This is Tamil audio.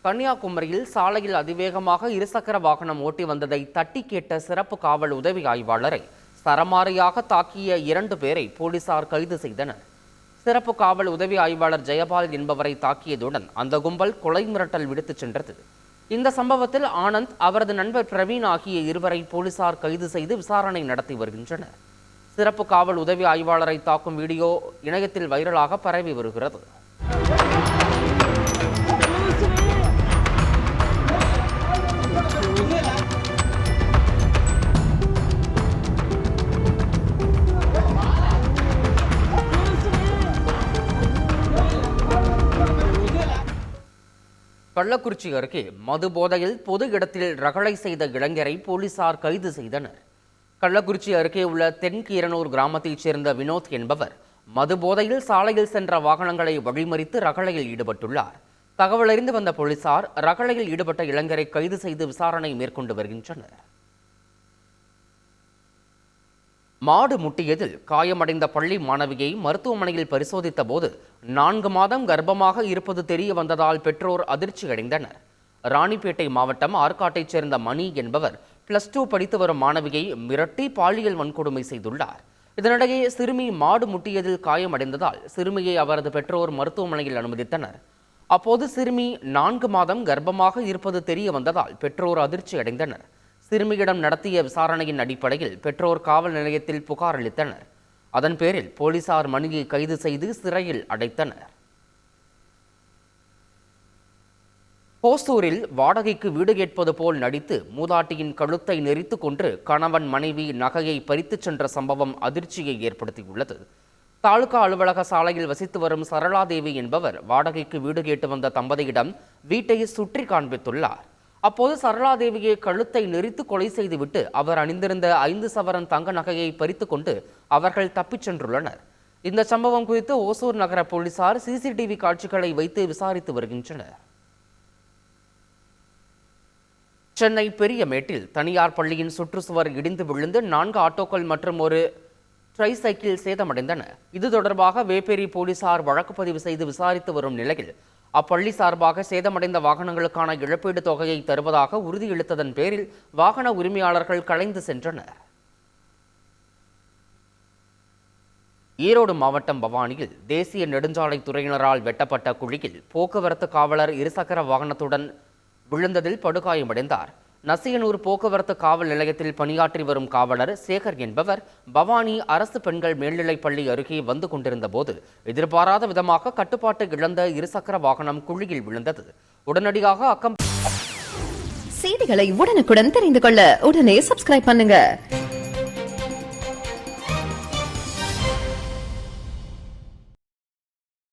கன்னியாகுமரியில் சாலையில் அதிவேகமாக இருசக்கர வாகனம் ஓட்டி வந்ததை தட்டி கேட்ட சிறப்பு காவல் உதவி ஆய்வாளரை சரமாரியாக தாக்கிய 2 பேரை போலீசார் கைது செய்தனர். சிறப்பு காவல் உதவி ஆய்வாளர் ஜெயபால் என்பவரை தாக்கியதுடன் அந்த கும்பல் கொலை மிரட்டல் விடுத்துச் சென்றது. இந்த சம்பவத்தில் ஆனந்த், அவரது நண்பர் பிரவீன் ஆகிய இருவரை போலீசார் கைது செய்து விசாரணை நடத்தி வருகின்றனர். சிறப்பு காவல் உதவி ஆய்வாளரை தாக்கும் வீடியோ இணையத்தில் வைரலாக பரவி வருகிறது. கள்ளக்குறிச்சி அருகே மது போதையில் பொது இடத்தில் ரகளை செய்த இளைஞரை போலீசார் கைது செய்தனர். கள்ளக்குறிச்சி அருகே உள்ள தென்கீரனூர் கிராமத்தைச் சேர்ந்த வினோத் என்பவர் மது போதையில் சாலையில் சென்ற வாகனங்களை வழிமறித்து ரகளையில் ஈடுபட்டுள்ளார். தகவல் அறிந்து வந்த போலீசார் ரகளையில் ஈடுபட்ட இளைஞரை கைது செய்து விசாரணை மேற்கொண்டு வருகின்றனர். மாடு முட்டியதில் காயமடைந்த பள்ளி மாணவியை மருத்துவமனையில் பரிசோதித்த போது 4 மாதம் கர்ப்பமாக இருப்பது தெரிய வந்ததால் பெற்றோர் அதிர்ச்சி அடைந்தனர். ராணிப்பேட்டை மாவட்டம் ஆற்காட்டைச் சேர்ந்த மணி என்பவர் +2 படித்து வரும் மாணவியை மிரட்டி பாலியல் வன்கொடுமை செய்துள்ளார். இதனிடையே சிறுமி மாடு முட்டியதில் காயமடைந்ததால் சிறுமியை அவரது பெற்றோர் மருத்துவமனையில் அனுமதித்தனர். அப்போது சிறுமி 4 மாதம் கர்ப்பமாக இருப்பது தெரிய வந்ததால் பெற்றோர் அதிர்ச்சி அடைந்தனர். சிறுமியிடம் நடத்திய விசாரணையின் அடிப்படையில் பெற்றோர் காவல் நிலையத்தில் புகார் அளித்தனர். அதன் பேரில் போலீசார் மணியை கைது செய்து சிறையில் அடைத்தனர். ஹோசூரில் வாடகைக்கு வீடு கேட்பது போல் நடித்து மூதாட்டியின் கழுத்தை நெரித்து கொன்று கணவன் மனைவி நகையை பறித்துச் சென்ற சம்பவம் அதிர்ச்சியை ஏற்படுத்தியுள்ளது. தாலுகா அலுவலக சாலையில் வசித்து வரும் சரளாதேவி என்பவர் வாடகைக்கு வீடு கேட்டு வந்த தம்பதியிடம் வீட்டை சுற்றி காண்பித்துள்ளார். அப்போது சரளாதேவியை கழுத்தை நெரித்து கொலை செய்துவிட்டு அவர் அணிந்திருந்த 5 சவரன் தங்க நகையை பறித்து கொண்டு அவர்கள் தப்பிச் சென்றுள்ளனர். இந்த சம்பவம் குறித்து ஓசூர் நகர போலீசார் CCTV காட்சிகளை வைத்து விசாரித்து வருகின்றனர். சென்னை பெரியமேட்டில் தனியார் பள்ளியின் சுற்றுச்சுவர் இடிந்து விழுந்து 4 ஆட்டோக்கள் மற்றும் ஒரு ட்ரைசைக்கிள் சேதமடைந்தன. இது தொடர்பாக வேப்பேரி போலீசார் வழக்கு பதிவு செய்து விசாரித்து வரும் நிலையில் அப்பள்ளி சார்பாக சேதமடைந்த வாகனங்களுக்கான இழப்பீடு தொகையை தருவதாக உறுதியளித்ததன் பேரில் வாகன உரிமையாளர்கள் கலைந்து சென்றனர். ஈரோடு மாவட்டம் பவானியில் தேசிய நெடுஞ்சாலைத்துறையினரால் வெட்டப்பட்ட குழியில் போக்குவரத்து காவலர் இருசக்கர வாகனத்துடன் விழுந்ததில் படுகாயமடைந்தார். நசியனூர் போக்குவரத்து காவல் நிலையத்தில் பணியாற்றி வரும் காவலர் சேகர் என்பவர் பவானி அரசு பெண்கள் மேல்நிலைப் பள்ளி அருகே வந்து கொண்டிருந்த போது எதிர்பாராத விதமாக கட்டுப்பாட்டை இழந்த இருசக்கர வாகனம் குழியில் விழுந்தது. உடனடியாக செய்திகளை உடனுக்குடன் தெரிந்து கொள்ள உடனே சப்ஸ்கிரைப் பண்ணுங்க.